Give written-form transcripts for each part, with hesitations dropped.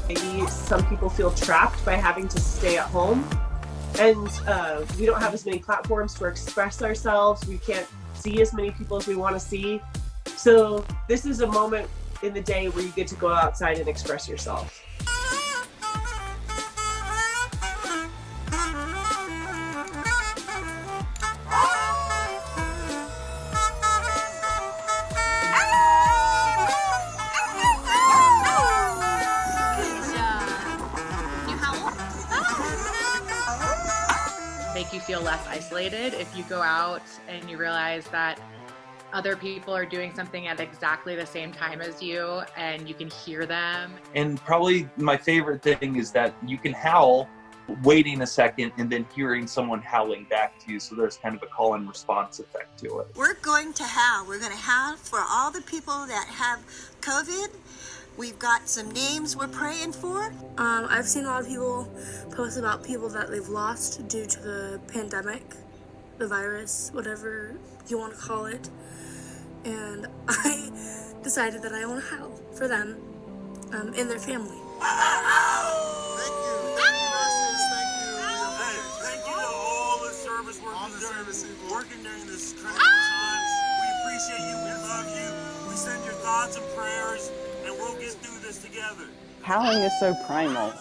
Maybe some people feel trapped by having to stay at home, and we don't have as many platforms to express ourselves. We can't see as many people as we want to see. So this is a moment in the day where you get to go outside and express yourself. Make you feel less isolated if you go out and you realize that other people are doing something at exactly the same time as you and you can hear them. And probably my favorite thing is that you can howl, waiting a second, and then hearing someone howling back to you. So there's kind of a call and response effect to it. We're going to howl. We're going to howl for all the people that have COVID. We've got some names we're praying for. I've seen a lot of people post about people that they've lost due to the pandemic, the virus, whatever you want to call it. And I decided that I want to howl for them and their family. Thank you. Thank you, nurses. Thank you. Hey, thank you to all the service workers working during this critical time. We appreciate you. We love you. We send your thoughts and prayers, and we'll get through this together. Howling is so primal.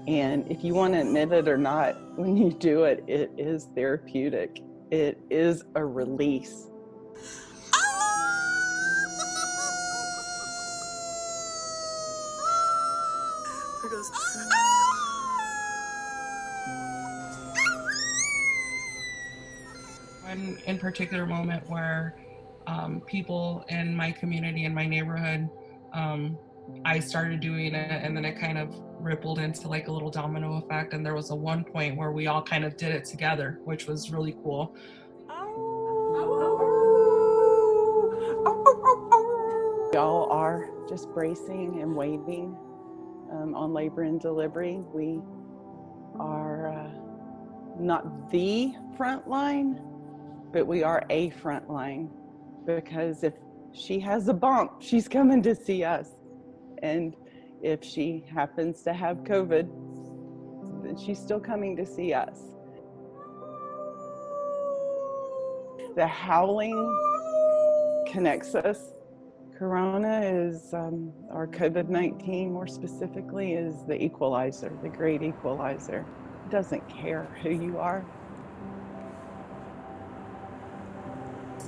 And if you want to admit it or not, when you do it, it is therapeutic. It is a release. One in particular moment where people in my community, in my neighborhood, I started doing it, and then it kind of rippled into like a little domino effect, and there was a one point where we all kind of did it together, which was really cool. Y'all are just bracing and waiting on labor and delivery. We are not the front line, but we are a front line, because if she has a bump, she's coming to see us. And if she happens to have COVID, then she's still coming to see us. The howling connects us. Corona is, or COVID-19 more specifically, is the equalizer, the great equalizer. It doesn't care who you are.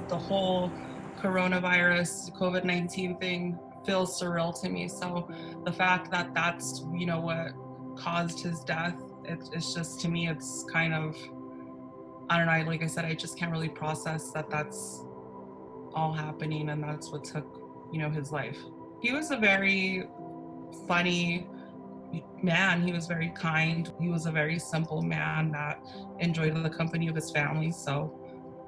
The whole coronavirus, COVID-19 thing feels surreal to me. So the fact that that's, you know, what caused his death, it's just, to me, it's kind of, I don't know, like I said, I just can't really process that that's all happening and that's what took, you know, his life. He was a very funny man. He was very kind. He was a very simple man that enjoyed the company of his family. So,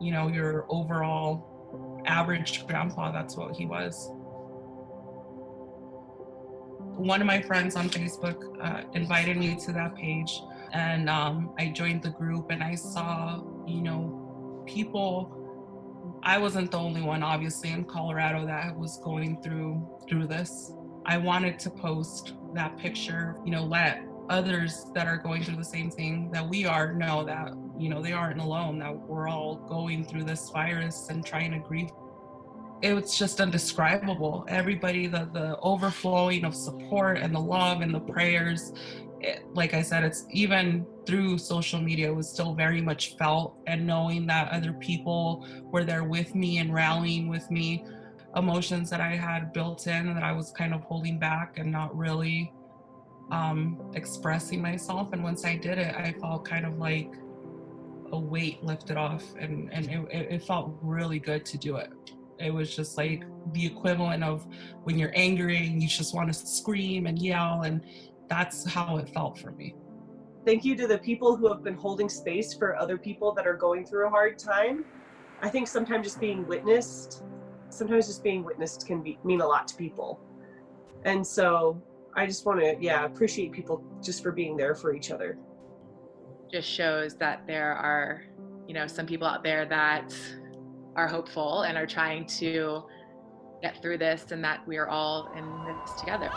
you know, your overall average grandpa, that's what he was. One of my friends on Facebook invited me to that page, and I joined the group, and I saw, you know, people. I wasn't the only one, obviously, in Colorado that was going through this. I wanted to post that picture, you know, let others that are going through the same thing that we are know that, you know, they aren't alone, that we're all going through this virus and trying to grieve. It was just indescribable. Everybody, the overflowing of support and the love and the prayers, like I said, it's even through social media, it was still very much felt, and knowing that other people were there with me and rallying with me, emotions that I had built in that I was kind of holding back and not really expressing myself. And once I did it, I felt kind of like a weight lifted off, and it felt really good to do it. It was just like the equivalent of when you're angry and you just want to scream and yell, and that's how it felt for me. Thank you to the people who have been holding space for other people that are going through a hard time. I think sometimes just being witnessed can mean a lot to people. And so I just want to, appreciate people just for being there for each other. Just shows that there are, some people out there that are hopeful and are trying to get through this, and that we are all in this together,